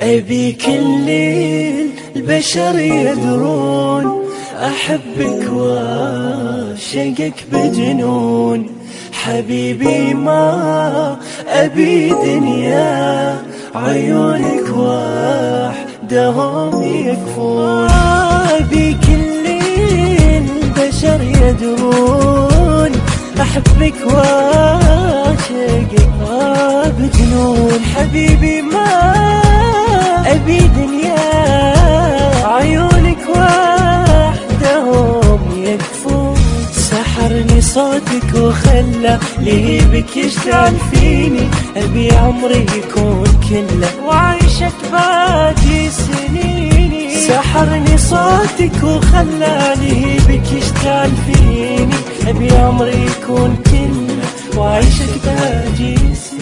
أبي كل البشر يدرون أحبك وأعشقك بجنون. حبيبي ما أبي دنيا عيونك وحدهم يكفون. أبي كل البشر يدرون أحبك وأعشقك بجنون. حبيبي ما أبي دنيا عيونك وحدهم يكفون. سحرني صوتك وخلى لهيبك يشتعل فيني. أبي عمري يكون كله وعيشك باقي سنيني. سحرني صوتك وخلى لهيبك يشتعل فيني. أبي عمري يكون كله وعيشك باقي سنيني.